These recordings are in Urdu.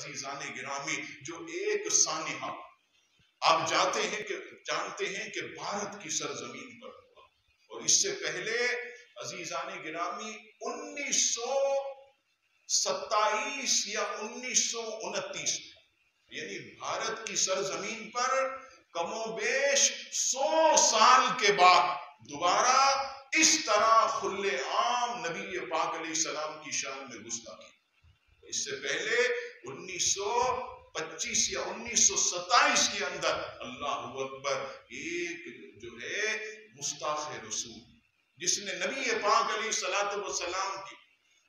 عزیزان گرامی جو ایک سانحہ آپ جانتے ہیں کہ بھارت کی سرزمین پر ہوا، اور اس سے پہلے عزیزان گرامی 1927 یا 1929 یعنی بھارت کی سرزمین پر کم و بیش 100 سال کے بعد دوبارہ اس طرح کھلے عام نبی پاک علیہ السلام کی شان میں گستاخی۔ اس سے پہلے 1925 یا 1927 کے اندر اللہ اکبر ایک جو ہے گستاخ رسول جس نے نبی پاک علیہ السلام کی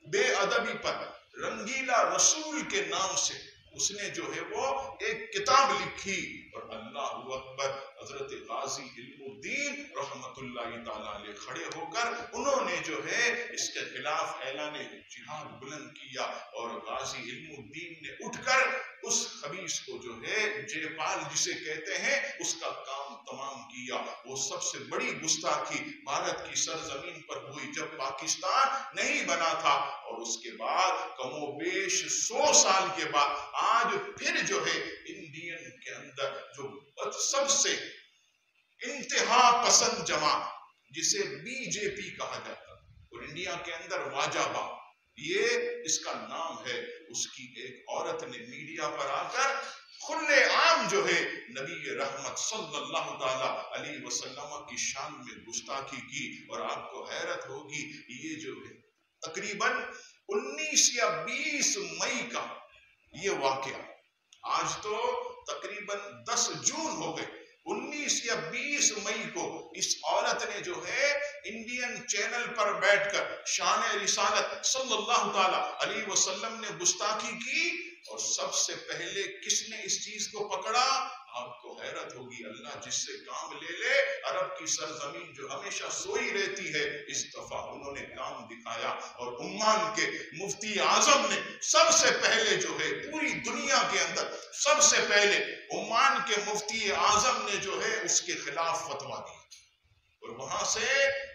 بے ادبی پر رنگیلا رسول کے نام سے اس نے جو ہے وہ ایک کتاب لکھی، اور اللہ اکبر حضرت غازی علم الدین رحمت اللہ تعالیٰ علیہ کھڑے ہو کر انہوں نے جو ہے اس کے خلاف اعلان جہاد بلند کیا، اور غازی علم الدین نے اٹھ کر اس خبیث کو جو ہے جے پال جسے کہتے ہیں اس کا کام تمام کیا۔ وہ سب سے بڑی گستاخی بھارت کی سرزمین پر ہوئی جب پاکستان نہیں بنا تھا، اور اس کے بعد کم و بیش 100 سال کے بعد آج پھر جو ہے انڈین کے اندر جو سب سے انتہا پسند جماعت جسے بی جے پی کہا جاتا اور انڈیا کے اندر واجبہ یہ اس کا نام ہے، اس کی ایک عورت نے میڈیا پر آ کر کھلے عام جو ہے نبی رحمت صلی اللہ تعالی علیہ وسلم کی شان میں گستاخی کی۔ اور آپ کو حیرت ہوگی یہ جو ہے تقریباً 19 یا 20 مئی کا یہ واقعہ، آج تو تقریباً 10 جون ہو گئے، 19 یا 20 مئی کو اس عورت نے جو ہے انڈین چینل پر بیٹھ کر شان رسالت صلی اللہ تعالی علیہ وسلم نے گستاخی کی، اور سب سے پہلے کس نے اس چیز کو پکڑا؟ آپ کو حیرت ہوگی، اللہ جس سے کام لے لے، عرب کی سرزمین جو ہمیشہ سوئی رہتی ہے اس دفعہ انہوں نے کام دکھایا، اور عمان کے مفتی اعظم نے سب سے پہلے جو ہے پوری دنیا کے اندر سب سے پہلے عمان کے مفتی اعظم نے جو ہے اس کے خلاف فتویٰ دیا، اور وہاں سے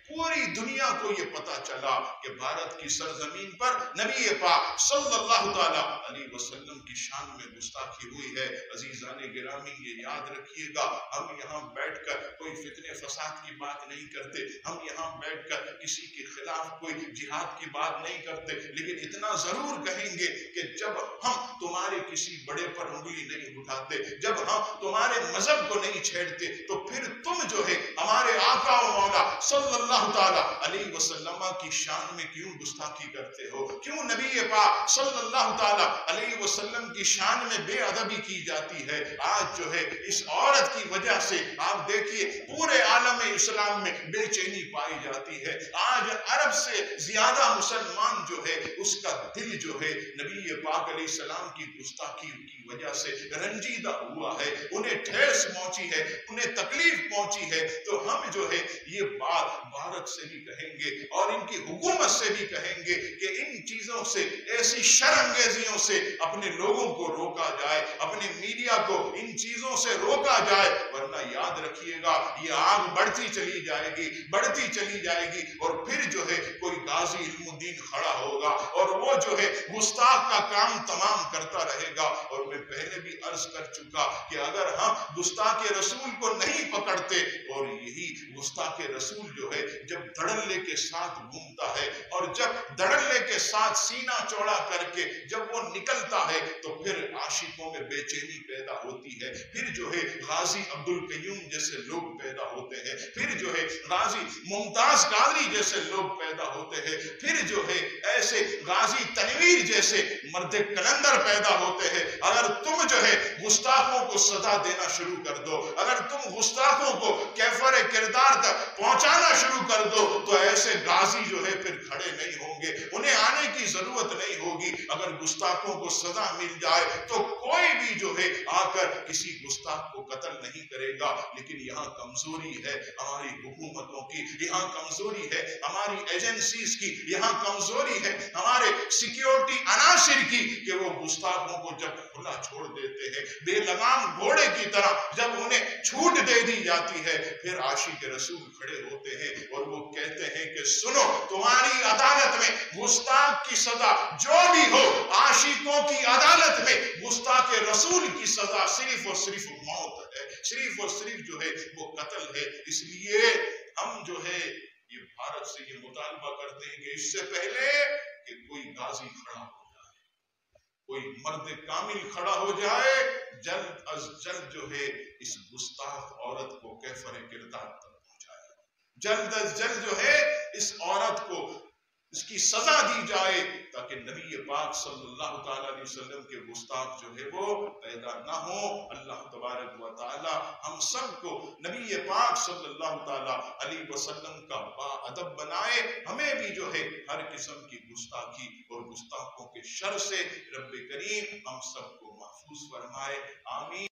پوری دنیا کو یہ پتا چلا کہ بھارت کی سرزمین پر نبی پاک صلی اللہ تعالی علیہ وسلم کی شان میں گستاخی ہوئی ہے۔ عزیزان گرامی یہ یاد رکھیے گا، ہم یہاں بیٹھ کر کوئی فتنے فساد کی بات نہیں کرتے، ہم یہاں بیٹھ کر کسی کے خلاف کوئی جہاد کی بات نہیں کرتے، لیکن اتنا ضرور کہیں گے کہ جب ہم تمہارے کسی بڑے پر انگلی نہیں اٹھاتے، جب ہم تمہارے مذہب کو نہیں چھیڑتے، تو پھر تم جو ہے ہمارے آقا و مولا صلی اللہ تعالی علیہ وسلم کی شان میں کیوں گستاخی کرتے ہو؟ کیوں نبی پاک صلی اللہ تعالی علیہ وسلم کی شان میں بے ادبی کی جاتی ہے؟ آج جو ہے اس عورت کی وجہ سے آپ دیکھیے پورے عالم اسلام میں بے چینی پائی جاتی ہے۔ آج عرب سے زیادہ مسلمان جو ہے اس کا دل جو ہے نبی پاک علیہ السلام کی گستاخی کی وجہ سے رنجیدہ ہوا ہے، انہیں ٹھیس پہنچی ہے، انہیں تکلیف پہنچی ہے۔ تو ہم جو ہے یہ بات بھارت سے بھی کہیں گے اور ان کی حکومت سے بھی کہیں گے کہ ان چیزوں سے، ایسی شرانگیزیوں سے اپنے لوگوں کو روکا جائے، اپنے میڈیا کو ان چیزوں سے روکا جائے، ورنہ یاد رکھیے گا یہ آگ بڑھتی چلی جائے گی، بڑھتی چلی جائے گی، اور پھر جو ہے کوئی غازی علم الدین کھڑا ہوگا اور وہ جو ہے گستاخ کا کام تمام کرتا رہے گا۔ اور میں پہلے بھی عرض کر چکا کہ اگر ہم گستاخ رسول کو نہیں پکڑتے، اور یہی گستاخ رسول جو ہے جب دھڑلے کے ساتھ گھومتا ہے اور جب دھڑلے کے ساتھ سینہ چوڑا کر کے جب وہ نکلتا ہے تو پھر عاشقوں میں بے چینی پیدا ہوتی ہے، پھر جو ہے غازی عبد القیوم جیسے لوگ پیدا ہوتے ہیں، پھر جو ہے غازی ممتاز قادری جیسے لوگ پیدا ہوتے ہیں، پھر جو ہے ایسے غازی تنویر جیسے مرد کلندر پیدا ہوتے ہیں۔ اگر تم جو ہے گستاخوں کو سزا دینا شروع کر دو، اگر تم گستاخوں کو کیفر کردار تک پہنچانا شروع کر دو، تو ایسے غازی جو ہے پھر کھڑے نہیں ہوں گے، انہیں آنے کی ضرورت نہیں ہوگی۔ اگر گستاخوں کو سزا مل جائے تو کوئی بھی جو ہے آ کر کسی گستاخ کو قتل نہیں کرے گا۔ لیکن یہاں کمزوری ہے ہماری حکومتوں کی، یہاں کمزوری ہے ہماری ایجنسیز کی، یہاں کمزوری ہے ہمارے سیکیورٹی عناصر کی کہ وہ گستاخوں کو جب کھلا چھوڑ دیتے ہیں، بے لگام گھوڑے کی طرح جب انہیں چھوٹ دے دی جاتی ہے، پھر عاشق رسول کھڑے ہوتے ہیں اور وہ کہتے ہیں کہ سنو، تمہاری عدالت میں گستاخ کی سزا جو بھی ہو، عاشقوں کی عدالت میں گستاخ رسول کی سزا صرف اور صرف موت ہے، صرف اور صرف جو ہے وہ قتل ہے۔ اس لیے ہم جو ہے یہ بھارت سے یہ مطالبہ کرتے ہیں کہ اس سے پہلے کہ کوئی غازی کھڑا ہو جائے، کوئی مرد کامل کھڑا ہو جائے، جلد از جلد جو ہے اس گستاخ عورت کو کیفر کردار تک پہنچائے، جلد از جلد جو ہے اس عورت کو اس کی سزا دی جائے، تاکہ نبی پاک صلی اللہ تعالیٰ علیہ وسلم کے گستاخ جو ہے وہ پیدا نہ ہو۔ اللہ تبارک و تعالی ہم سب کو نبی پاک صلی اللہ تعالیٰ علیہ وسلم کا با ادب بنائے، ہمیں بھی جو ہے ہر قسم کی گستاخی اور گستاخوں کے شر سے رب کریم ہم سب کو محفوظ فرمائے، آمین۔